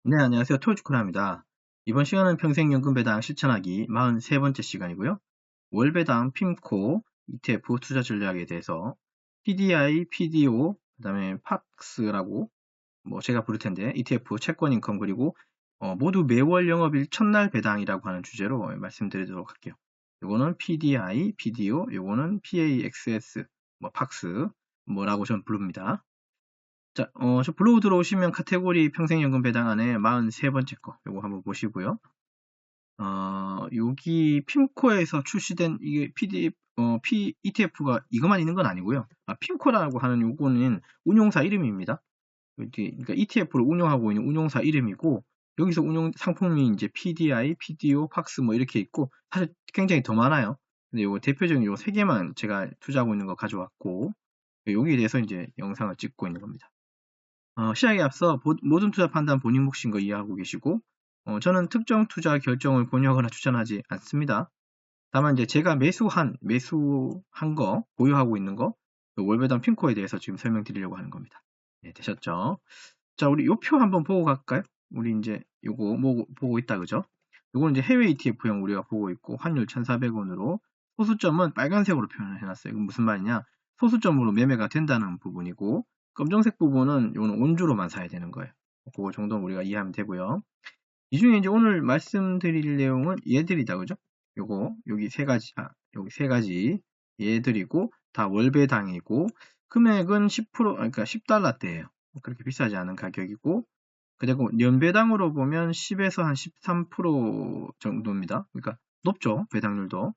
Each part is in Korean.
네, 안녕하세요. 토요주쿠나입니다. 이번 시간은 평생연금배당 실천하기 43번째 시간이고요. 월배당 핌코 ETF 투자 전략에 대해서 PDI, PDO, 그 다음에 팍스라고 제가 부를 텐데 ETF 채권 인컴 그리고 모두 매월 영업일 첫날 배당이라고 하는 주제로 말씀드리도록 할게요. 요거는 PDI, PDO, 요거는 PAXS, 팍스 뭐라고 전 부릅니다. 자, 저 블로그 들어오시면 카테고리 평생연금 배당 안에 43번째 거, 요거 한번 보시고요. 여기 핌코에서 출시된 이게 ETF가 이것만 있는 건 아니고요. 핌코라고 하는 요거는 운용사 이름입니다. 그러니까 ETF를 운영하고 있는 운용사 이름이고, 여기서 운용 상품이 이제 PDI, PDO, 팍스 이렇게 있고, 사실 굉장히 더 많아요. 근데 요거 대표적인 요 세 개만 제가 투자하고 있는 거 가져왔고, 여기에 대해서 이제 영상을 찍고 있는 겁니다. 시작에 앞서 모든 투자 판단 본인 몫인 거 이해하고 계시고, 저는 특정 투자 결정을 권유하거나 추천하지 않습니다. 다만 이제 제가 매수한 거, 보유하고 있는 거, 월배당 핀코에 대해서 지금 설명드리려고 하는 겁니다. 네, 되셨죠? 자, 우리 요 표 한번 보고 갈까요? 우리 이제 요거 보고 있다, 그죠? 요거는 이제 해외 ETF형 우리가 보고 있고, 환율 1,400원으로, 소수점은 빨간색으로 표현을 해놨어요. 이건 무슨 말이냐? 소수점으로 매매가 된다는 부분이고, 검정색 부분은 요는 온주로만 사야 되는 거예요. 그거 정도는 우리가 이해하면 되고요. 이 중에 이제 오늘 말씀드릴 내용은 얘들이다, 그죠? 여기 세 가지, 여기 세 가지 얘들이고, 다 월배당이고, 금액은 10%, 그러니까 10달러대예요. 그렇게 비싸지 않은 가격이고, 그리고 연배당으로 보면 10에서 한 13% 정도입니다. 그러니까 높죠, 배당률도.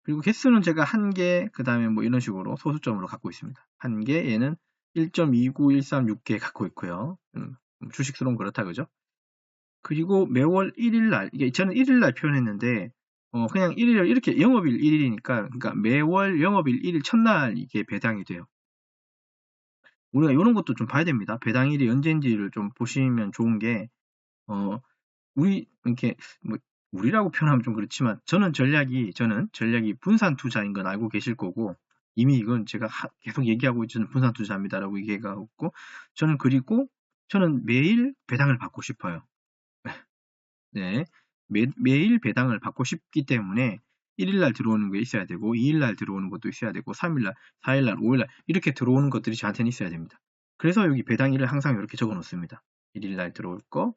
그리고 개수는 제가 한 개, 그 다음에 이런 식으로 소수점으로 갖고 있습니다. 한 개, 얘는 1.29136개 갖고 있고요. 주식수론 그렇다, 그죠? 그리고 매월 1일 날, 이게 저는 1일 날 표현했는데, 그냥 1일, 이렇게 영업일 1일이니까, 그러니까 매월 영업일 1일 첫날 이게 배당이 돼요. 우리가 이런 것도 좀 봐야 됩니다. 배당일이 언제인지를 좀 보시면 좋은 게, 이렇게, 우리라고 표현하면 좀 그렇지만, 저는 전략이 분산 투자인 건 알고 계실 거고, 이미 이건 제가 계속 얘기하고 있는 분산 투자입니다라고 얘기하고 있고, 저는 매일 배당을 받고 싶어요. 네. 매일 배당을 받고 싶기 때문에 1일 날 들어오는 게 있어야 되고 2일 날 들어오는 것도 있어야 되고 3일 날, 4일 날, 5일 날 이렇게 들어오는 것들이 저한테는 있어야 됩니다. 그래서 여기 배당일을 항상 이렇게 적어 놓습니다. 1일 날 들어올 거,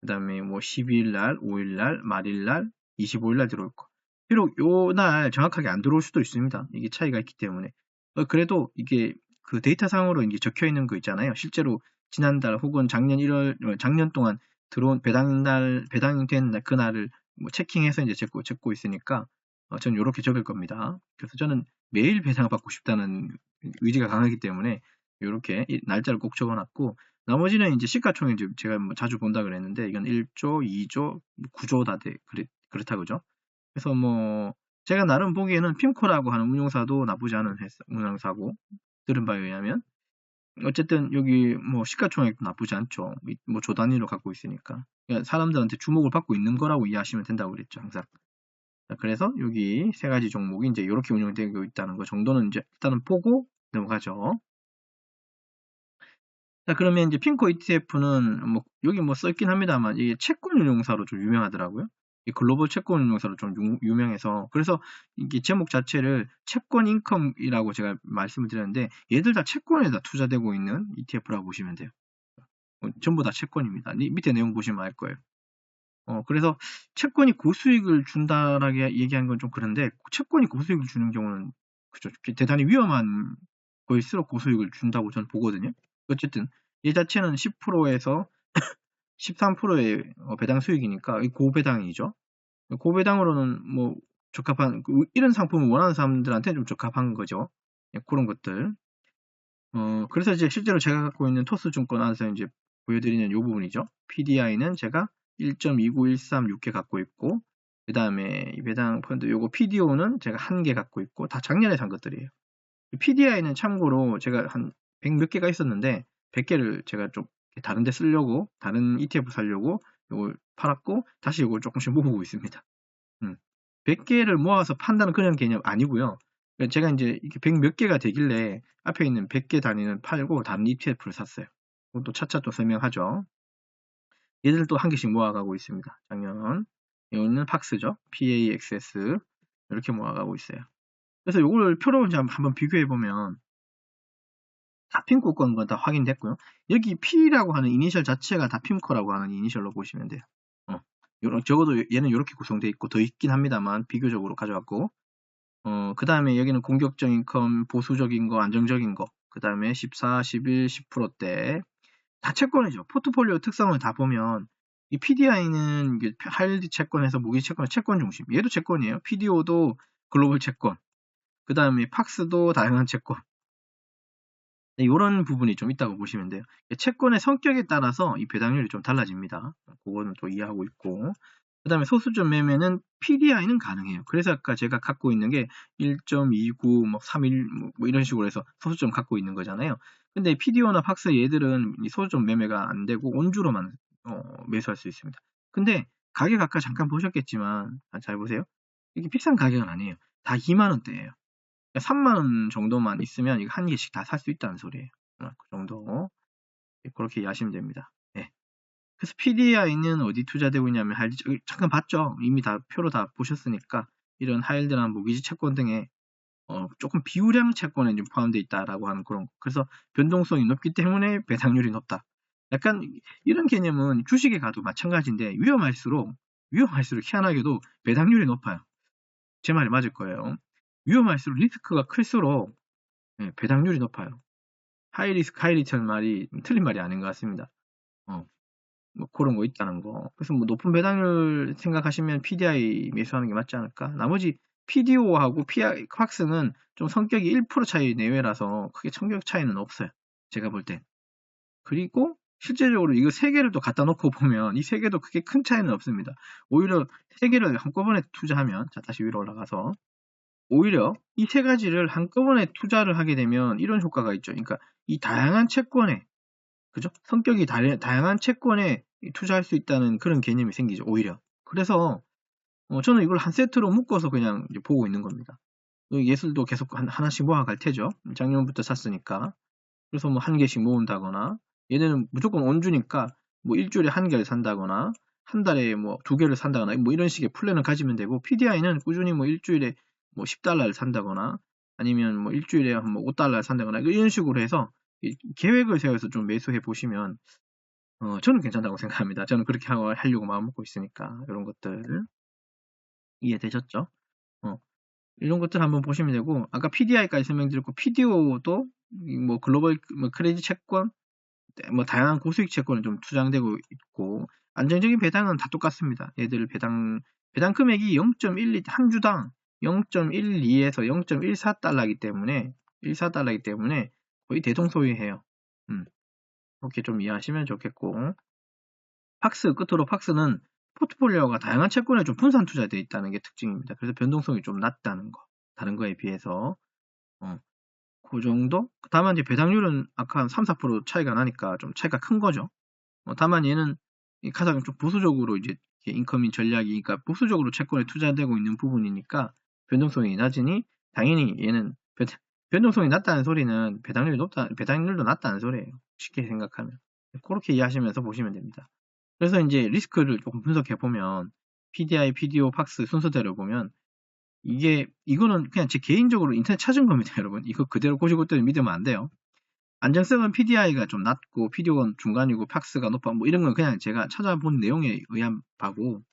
그다음에 12일 날, 5일 날, 말일 날, 25일 날 들어올 거. 비록 요 날 정확하게 안 들어올 수도 있습니다. 이게 차이가 있기 때문에. 그래도 이게 그 데이터상으로 이제 적혀 있는 거 있잖아요. 실제로 지난달 혹은 작년 동안 들어온 배당된 그날을 체킹해서 이제 적고 있으니까 저는 이렇게 적을 겁니다. 그래서 저는 매일 배당을 받고 싶다는 의지가 강하기 때문에 이렇게 날짜를 꼭 적어놨고, 나머지는 이제 시가총액 제가 자주 본다 그랬는데, 이건 1조, 2조, 9조 그렇다 그죠? 그래서 제가 나름 보기에는 핌코라고 하는 운용사도 나쁘지 않은 운용사고, 들은 바에 의하면 어쨌든 여기 시가총액도 나쁘지 않죠. 조 단위로 갖고 있으니까. 그러니까 사람들한테 주목을 받고 있는 거라고 이해하시면 된다고 그랬죠, 항상. 자, 그래서 여기 세 가지 종목이 이제 이렇게 운영되고 있다는 거 정도는 이제 일단은 보고 넘어가죠. 자, 그러면 이제 핑코 ETF는 여기 써있긴 합니다만 이게 채권 운용사로 좀 유명하더라고요. 이 글로벌 채권 운용사로 좀 유명해서, 그래서 이게 제목 자체를 채권 인컴이라고 제가 말씀을 드렸는데, 얘들 다 채권에다 투자되고 있는 ETF라고 보시면 돼요. 전부 다 채권입니다. 밑에 내용 보시면 알 거예요. 그래서 채권이 고수익을 준다라고 얘기한 건 좀 그런데, 채권이 고수익을 주는 경우는 그죠, 대단히 위험한 거일수록 고수익을 준다고 저는 보거든요. 어쨌든 얘 자체는 10%에서 13%의 배당 수익이니까 고배당이죠. 고배당으로는 적합한, 이런 상품을 원하는 사람들한테 좀 적합한 거죠. 그런 것들. 그래서 이제 실제로 제가 갖고 있는 토스증권 안에서 이제 보여드리는 이 부분이죠. PDI는 제가 1.29136개 갖고 있고, 그 다음에 이 배당 펀드 요거 PDO는 제가 1개 갖고 있고, 다 작년에 산 것들이에요. PDI는 참고로 제가 한 100 몇 개가 있었는데, 100개를 제가 좀 다른 데 쓰려고, 다른 ETF 살려고 요걸 팔았고, 다시 요걸 조금씩 모으고 있습니다. 100개를 모아서 판다는 그런 개념 아니고요. 제가 이제 이렇게 100 몇 개가 되길래 앞에 있는 100개 단위는 팔고 다른 ETF를 샀어요. 그것도 차차 또 설명하죠. 얘들도 한 개씩 모아가고 있습니다. 작년. 여기는 팍스죠. PAXS. 이렇게 모아가고 있어요. 그래서 요걸 표로 이제 한번 비교해보면, 다 핌코 건 다 확인됐고요. 여기 P라고 하는 이니셜 자체가 다 핌코라고 하는 이니셜로 보시면 돼요. 적어도 얘는 이렇게 구성되어 있고, 더 있긴 합니다만, 비교적으로 가져왔고, 그 다음에 여기는 공격적 인컴, 보수적인 거, 안정적인 거, 그 다음에 14, 11, 10%대, 다 채권이죠. 포트폴리오 특성을 다 보면, 이 PDI는 하이힐드 채권에서 무기 채권, 채권 중심. 얘도 채권이에요. PDO도 글로벌 채권. 그 다음에 팍스도 다양한 채권. 이런 부분이 좀 있다고 보시면 돼요. 채권의 성격에 따라서 이 배당률이 좀 달라집니다. 그거는 또 이해하고 있고. 그 다음에 소수점 매매는 PDI는 가능해요. 그래서 아까 제가 갖고 있는 게 1.29, 뭐 3.1, 뭐 이런 식으로 해서 소수점 갖고 있는 거잖아요. 근데 PDO나 팍스 얘들은 이 소수점 매매가 안 되고 온주로만 매수할 수 있습니다. 근데 가격 아까 잠깐 보셨겠지만, 잘 보세요. 이게 비싼 가격은 아니에요. 다 2만원대예요. 3만원 정도만 있으면 이거 한 개씩 다 살 수 있다는 소리예요. 그 정도. 그렇게 이해하시면 됩니다. 네. 그래서 PDI는 어디 투자되고 있냐면, 잠깐 봤죠? 이미 다 표로 다 보셨으니까, 이런 하이힐드나 무기지 채권 등에 조금 비우량 채권에 좀 포함되어 있다라고 하는 그런 거. 그래서 변동성이 높기 때문에 배당률이 높다. 약간 이런 개념은 주식에 가도 마찬가지인데, 위험할수록 희한하게도 배당률이 높아요. 제 말이 맞을 거예요. 위험할수록 리스크가 클수록 배당률이 높아요. 하이리스크, 하이리턴 말이 틀린 말이 아닌 것 같습니다. 뭐 그런 거 있다는 거. 그래서 뭐 높은 배당률 생각하시면 PDI 매수하는 게 맞지 않을까? 나머지 PDO하고 팍스는 좀 성격이 1% 차이 내외라서 크게 성격 차이는 없어요. 제가 볼 땐. 그리고 실제적으로 이거 세 개를 또 갖다 놓고 보면 이 세 개도 크게 큰 차이는 없습니다. 오히려 세 개를 한꺼번에 투자하면, 자, 다시 위로 올라가서, 오히려 이 세 가지를 한꺼번에 투자를 하게 되면 이런 효과가 있죠. 그러니까 이 다양한 채권에, 그죠? 성격이 다양한 채권에 투자할 수 있다는 그런 개념이 생기죠. 오히려. 그래서 저는 이걸 한 세트로 묶어서 그냥 이제 보고 있는 겁니다. 예술도 계속 하나씩 모아갈 테죠. 작년부터 샀으니까. 그래서 뭐 한 개씩 모은다거나, 얘네는 무조건 온주니까 뭐 일주일에 한 개를 산다거나, 한 달에 뭐 두 개를 산다거나, 뭐 이런 식의 플랜을 가지면 되고, PDI는 꾸준히 뭐 일주일에 뭐 10달러를 산다거나, 아니면 뭐 일주일에 한 뭐 5달러를 산다거나, 이런 식으로 해서 계획을 세워서 좀 매수해 보시면, 저는 괜찮다고 생각합니다. 저는 그렇게 하려고 마음 먹고 있으니까. 이런 것들 이해되셨죠? 이런 것들 한번 보시면 되고, 아까 PDI까지 설명드렸고, PDO도 뭐 글로벌 뭐 크레딧 채권, 뭐 다양한 고수익 채권에 좀 투자되고 있고, 안정적인 배당은 다 똑같습니다. 얘들 배당 금액이 0.12, 한 주당 0.12에서 0.14달러이기 때문에, 14달러이기 때문에 거의 대동소이해요. 그렇게 좀 이해하시면 좋겠고, 끝으로 팍스는 포트폴리오가 다양한 채권에 좀 분산 투자되어 있다는 게 특징입니다. 그래서 변동성이 좀 낮다는 거, 다른 거에 비해서. 그 정도? 다만 이제 배당률은 아까 한 3, 4% 차이가 나니까 좀 차이가 큰 거죠. 다만 얘는 가장 좀 보수적으로 이제 인커밍 전략이니까 보수적으로 채권에 투자되고 있는 부분이니까 변동성이 낮으니, 당연히 얘는 변동성이 낮다는 소리는 배당률도 낮다는 소리예요. 쉽게 생각하면. 그렇게 이해하시면서 보시면 됩니다. 그래서 이제 리스크를 조금 분석해 보면, PDI, PDO, 팍스 순서대로 보면, 이거는 그냥 제 개인적으로 인터넷 찾은 겁니다, 여러분. 이거 그대로 고시고대로 믿으면 안 돼요. 안정성은 PDI가 좀 낮고, PDO가 중간이고, 팍스가 높아, 뭐 이런 건 그냥 제가 찾아본 내용에 의한 바고.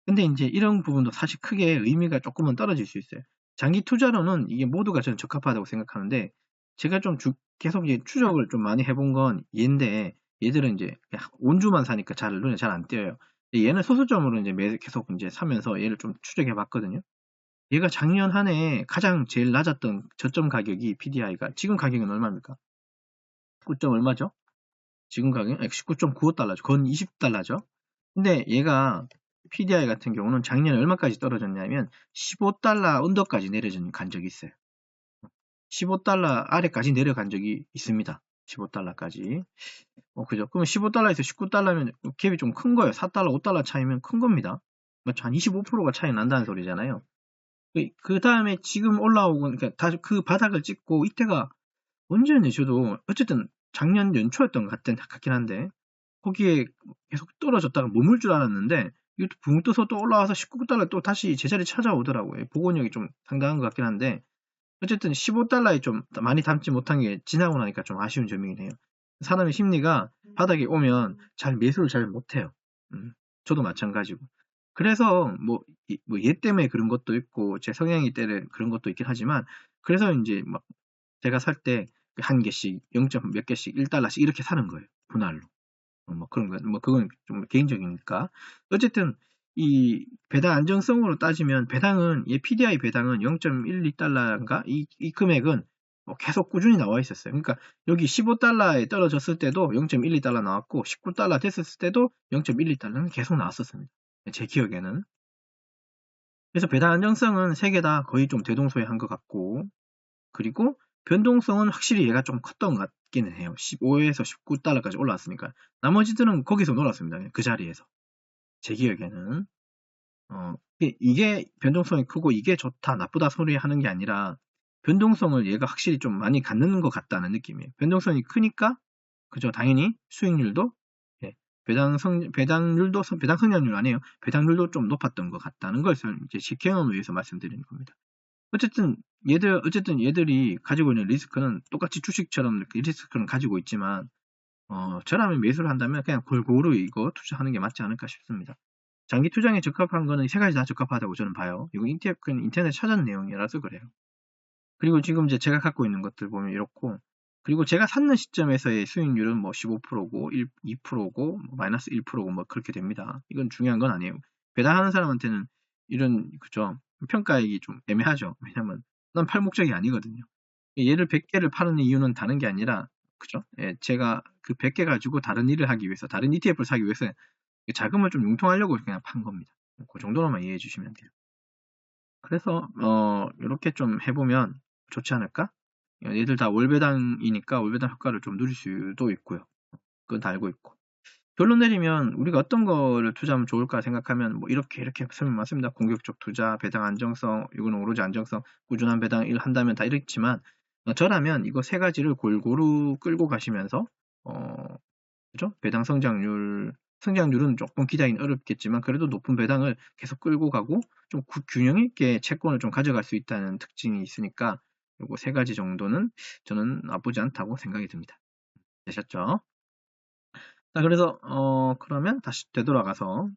근데 이제 이런 부분도 사실 크게 의미가 조금은 떨어질 수 있어요. 장기 투자로는 이게 모두가 저는 적합하다고 생각하는데, 제가 좀 계속 이제 추적을 좀 많이 해본 건 얘인데, 얘들은 이제 온주만 사니까 눈에 잘 안 띄어요. 얘는 소수점으로 이제 계속 이제 사면서 얘를 좀 추적해 봤거든요. 얘가 작년 한 해 가장 제일 낮았던 저점 가격이 PDI가, 지금 가격은 얼마입니까? 19점 얼마죠? 지금 가격은 19.95달러죠. 건 20달러죠. 근데 얘가 PDI 같은 경우는 작년에 얼마까지 떨어졌냐면 15달러 언더까지 간 적이 있어요. 15달러 아래까지 내려간 적이 있습니다. 15달러까지. 그죠? 그러면 15달러에서 19달러면 갭이 좀 큰 거예요. 4달러, 5달러 차이면 큰 겁니다. 한 25%가 차이 난다는 소리잖아요. 그 다음에 지금 올라오고, 그러니까 다시 그 바닥을 찍고, 이때가 언제였는지 저도, 어쨌든 작년 연초였던 것 같긴 한데, 거기에 계속 떨어졌다가 머물 줄 알았는데 이것도 붕 떠서 또 올라와서 19달러 또 다시 제자리 찾아오더라고요. 복원력이 좀 상당한 것 같긴 한데 어쨌든 15달러에 좀 많이 담지 못한 게 지나고 나니까 좀 아쉬운 점이네요. 사람의 심리가 바닥에 오면 잘 매수를 잘 못해요. 저도 마찬가지고. 그래서 얘 때문에 그런 것도 있고 제 성향이 때문에 그런 것도 있긴 하지만 그래서 이제 막 제가 살 때 한 개씩 0. 몇 개씩 1달러씩 이렇게 사는 거예요. 분할로. 뭐 그런 거, 그건 좀 개인적이니까. 어쨌든, 이 배당 안정성으로 따지면, 얘 PDI 배당은 0.12달러인가? 이 금액은 계속 꾸준히 나와 있었어요. 그러니까, 여기 15달러에 떨어졌을 때도 0.12달러 나왔고, 19달러 됐었을 때도 0.12달러는 계속 나왔었습니다. 제 기억에는. 그래서 배당 안정성은 세 개 다 거의 좀 대동소이한 것 같고, 그리고 변동성은 확실히 얘가 좀 컸던 것 같기는 해요. 15에서 19달러까지 올라왔으니까. 나머지들은 거기서 놀았습니다. 그 자리에서. 제 기억에는. 이게 변동성이 크고 이게 좋다, 나쁘다 소리 하는 게 아니라 변동성을 얘가 확실히 좀 많이 갖는 것 같다는 느낌이에요. 변동성이 크니까, 그죠? 당연히 수익률도, 예, 배당 성장률 아니에요. 배당률도 좀 높았던 것 같다는 것을 이제 경험을 위해서 말씀드리는 겁니다. 어쨌든 얘들이 가지고 있는 리스크는 똑같이 주식처럼 이렇게 리스크는 가지고 있지만 저라면 매수를 한다면 그냥 골고루 이거 투자하는 게 맞지 않을까 싶습니다. 장기 투자에 적합한 거는 세 가지 다 적합하다고 저는 봐요. 이거 ETF는 인터넷 찾은 내용이라서 그래요. 그리고 지금 이제 제가 갖고 있는 것들 보면 이렇고, 그리고 제가 샀는 시점에서의 수익률은 15%고 2%고 마이너스 1%고 그렇게 됩니다. 이건 중요한 건 아니에요. 배당하는 사람한테는 이런, 그죠? 평가액이 좀 애매하죠. 왜냐면 난 팔 목적이 아니거든요. 얘를 100개를 파는 이유는 다른 게 아니라, 그죠? 예, 제가 그 100개 가지고 다른 일을 하기 위해서, 다른 ETF를 사기 위해서 자금을 좀 융통하려고 그냥 판 겁니다. 그 정도로만 이해해 주시면 돼요. 그래서 이렇게 좀 해보면 좋지 않을까? 얘들 다 월배당이니까 월배당 효과를 좀 누릴 수도 있고요. 그건 다 알고 있고. 결론 내리면 우리가 어떤 거를 투자하면 좋을까 생각하면 이렇게 설명 맞습니다. 공격적 투자, 배당 안정성, 이거는 오로지 안정성, 꾸준한 배당을 한다면 다 이렇지만 저라면 이거 세 가지를 골고루 끌고 가시면서 그죠? 배당 성장률은 조금 기대하기는 어렵겠지만 그래도 높은 배당을 계속 끌고 가고 좀 균형 있게 채권을 좀 가져갈 수 있다는 특징이 있으니까 요거 세 가지 정도는 저는 나쁘지 않다고 생각이 듭니다. 되셨죠? 자, 그래서 그러면 다시 되돌아가서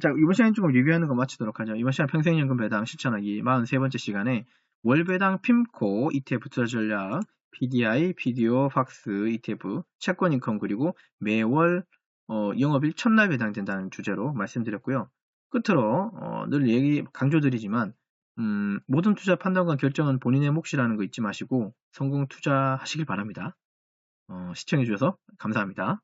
자, 이번 시간에 좀 리뷰하는 거 마치도록 하죠. 이번 시간 평생연금 배당 실천하기 43번째 시간에 월배당 핌코 ETF 투자 전략, PDI, PDO, 팍스 ETF, 채권 인컴 그리고 매월 영업일 첫날 배당된다는 주제로 말씀드렸고요. 끝으로 늘 강조드리지만 모든 투자 판단과 결정은 본인의 몫이라는 거 잊지 마시고 성공 투자하시길 바랍니다. 시청해주셔서 감사합니다.